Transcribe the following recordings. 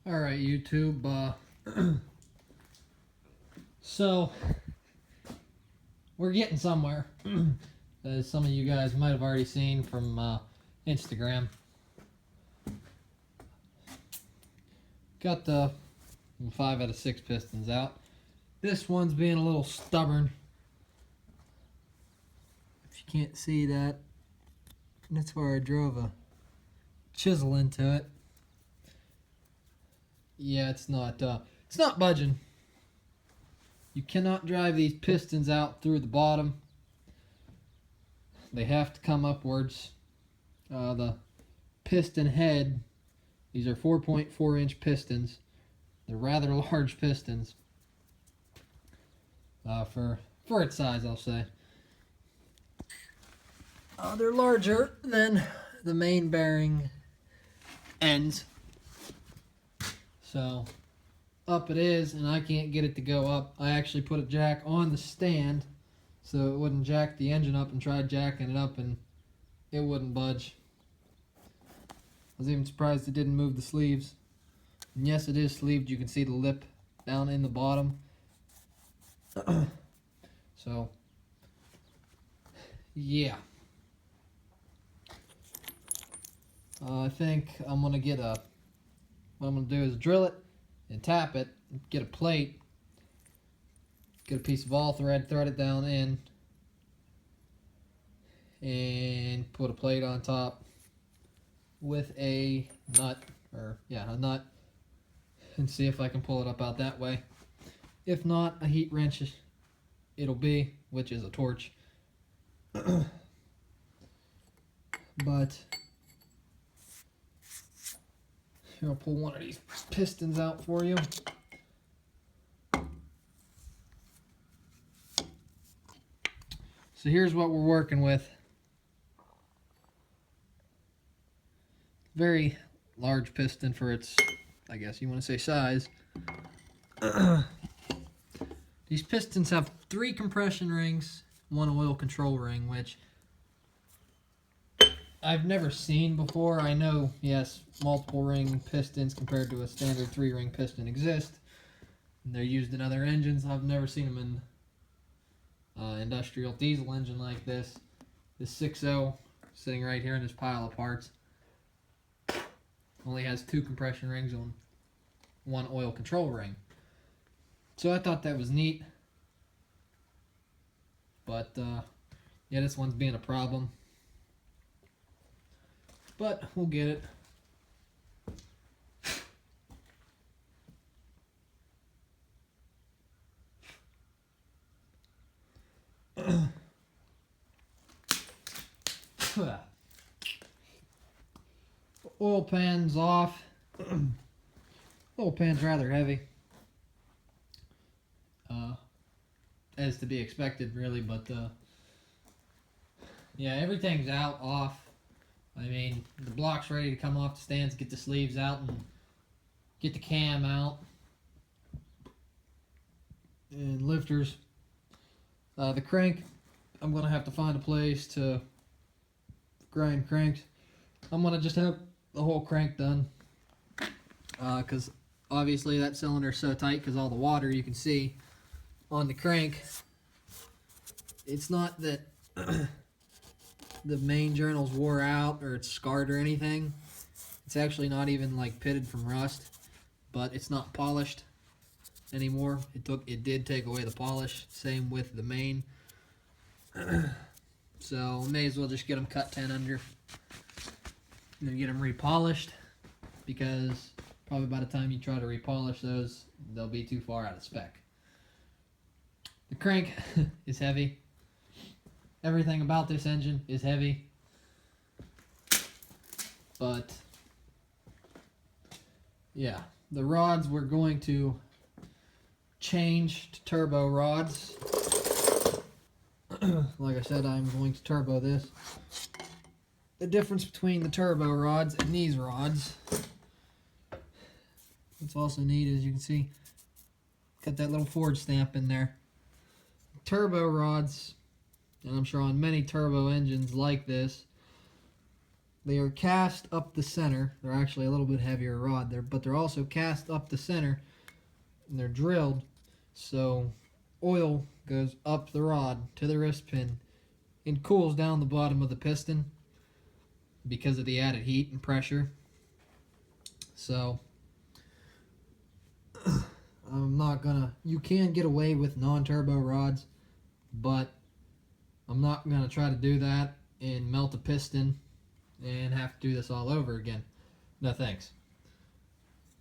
All right, YouTube. So we're getting somewhere. As some of you guys might have already seen from Instagram. Got the 5 out of 6 pistons out. This one's being a little stubborn. If you can't see that, that's where I drove a chisel into it. Yeah, it's not budging. You cannot drive these pistons out through the bottom. They have to come upwards. The piston head, these are 4.4 inch pistons. They're rather large pistons for its size, I'll say. They're larger than the main bearing ends. So up it is, and I can't get it to go up. I actually put a jack on the stand so it wouldn't jack the engine up, and tried jacking it up and it wouldn't budge. I was even surprised it didn't move the sleeves. And yes, it is sleeved. You can see the lip down in the bottom. So, yeah. I think I'm going to what I'm going to do is drill it and tap it, get a plate, get a piece of all thread, thread it down in, and put a plate on top with a nut, a nut, and see if I can pull it up out that way. If not, a heat wrench it'll be, which is a torch. But here, I'll pull one of these pistons out for you. So here's what we're working with. Very large piston for its, I guess you want to say, size. These pistons have 3 compression rings, 1 oil control ring, which I've never seen before. I know, yes, multiple ring pistons compared to a standard 3-ring piston exist. And they're used in other engines. I've never seen them in industrial diesel engine like this. This 6.0 sitting right here in this pile of parts only has 2 compression rings and 1 oil control ring. So I thought that was neat. But yeah, this one's being a problem. But we'll get it. Oil pan's off. Oil pan's rather heavy. As to be expected, really, but yeah, everything's out, off. I mean, the block's ready to come off the stands, get the sleeves out, and get the cam out. And lifters. The crank, I'm going to have to find a place to grind cranks. I'm going to just have the whole crank done. Because obviously that cylinder's so tight because all the water you can see on the crank. It's not that the main journal's wore out or it's scarred or anything. It's actually not even like pitted from rust, but it's not polished anymore. It did take away the polish. Same with the main. So may as well just get them cut 10 under and then get them repolished, because probably by the time you try to repolish those, they'll be too far out of spec. The crank is heavy. Everything about this engine is heavy. But yeah, the rods we're going to change to turbo rods. Like I said, I'm going to turbo this. The difference between the turbo rods and these rods, what's also neat is you can see, got that little Ford stamp in there. Turbo rods, and I'm sure on many turbo engines like this, They are cast up the center. They're actually a little bit heavier rod there, but they're also cast up the center, and they're drilled so oil goes up the rod to the wrist pin and cools down the bottom of the piston because of the added heat and pressure. So I'm not gonna, you can get away with non-turbo rods, but I'm not gonna try to do that and melt a piston and have to do this all over again. No thanks.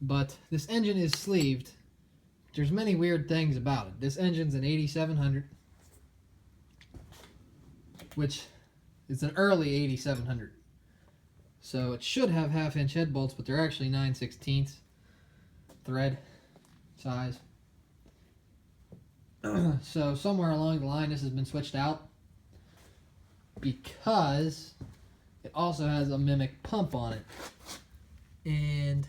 But this engine is sleeved. There's many weird things about it. This engine's an 8700, which is an early 8700. So it should have half-inch head bolts, but they're actually 9/16 thread size. So somewhere along the line this has been switched out because it also has a Mimic pump on it. And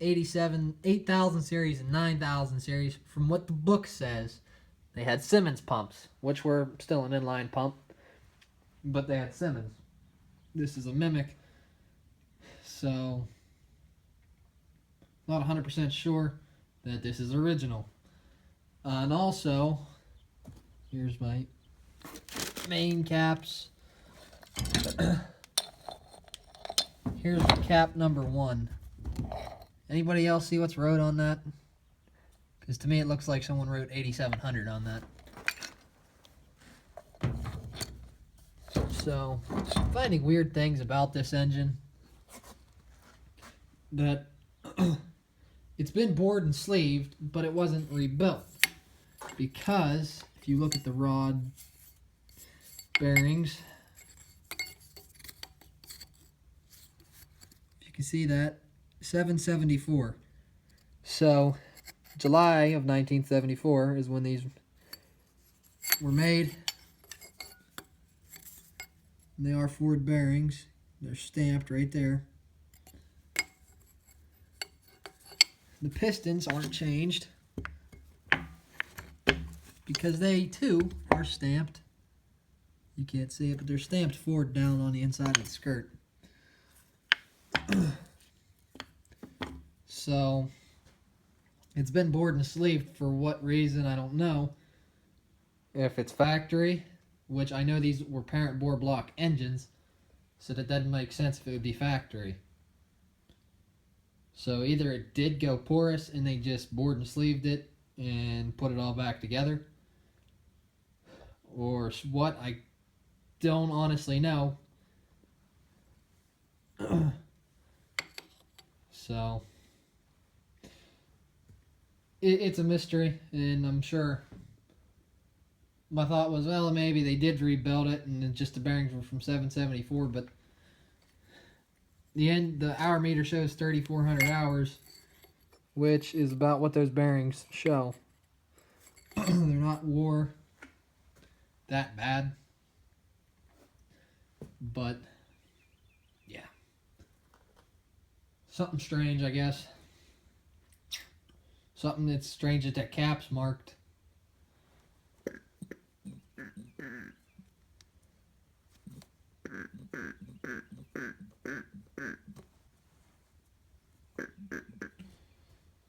8000 series and 9000 series, from what the book says, they had Simmons pumps, which were still an inline pump, but they had Simmons. This is a Mimic, so not 100% sure that this is original. And also, here's my main caps. Here's cap number 1. Anybody else see what's wrote on that? Because to me it looks like someone wrote 8700 on that. So, finding weird things about this engine. That it's been bored and sleeved, but it wasn't rebuilt. Because if you look at the rod bearings, you can see that 774. So July of 1974 is when these were made. And they are Ford bearings. They're stamped right there. The pistons aren't changed because they too are stamped. You can't see it, but they're stamped Ford down on the inside of the skirt. So it's been bored and sleeved for what reason, I don't know. If it's factory, which I know these were parent bore block engines, so that doesn't make sense if it would be factory. So either it did go porous and they just bored and sleeved it and put it all back together, or what, I don't honestly know. So it's a mystery, and I'm sure my thought was, well, maybe they did rebuild it and just the bearings were from 774, but the hour meter shows 3,400 hours, which is about what those bearings show. They're not wore that bad, but yeah, something strange, I guess. Something that's strange that that cap's marked.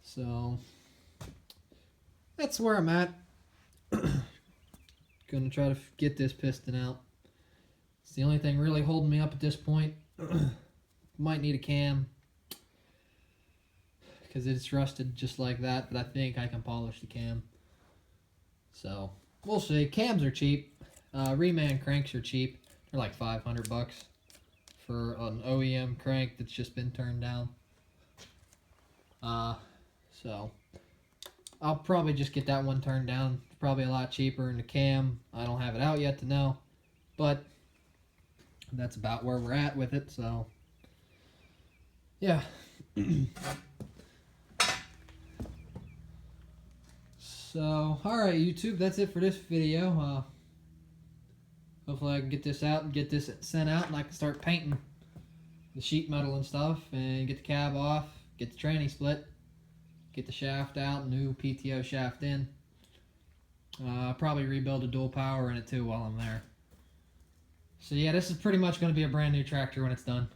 So that's where I'm at. Gonna try to get this piston out. It's the only thing really holding me up at this point. Might need a cam because it's rusted just like that, but I think I can polish the cam. So we'll see. Cams are cheap. Reman cranks are cheap. They're like $500 for an OEM crank that's just been turned down. So I'll probably just get that one turned down. It's probably a lot cheaper. And the cam, I don't have it out yet to know, but that's about where we're at with it. So yeah. So alright, YouTube, that's it for this video. Hopefully I can get this out and get this sent out, and I can start painting the sheet metal and stuff, and get the cab off, get the tranny split, get the shaft out, new PTO shaft in. Probably rebuild a dual power in it too while I'm there. So yeah, this is pretty much going to be a brand new tractor when it's done.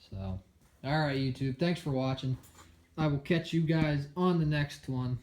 So, alright YouTube, thanks for watching. I will catch you guys on the next one.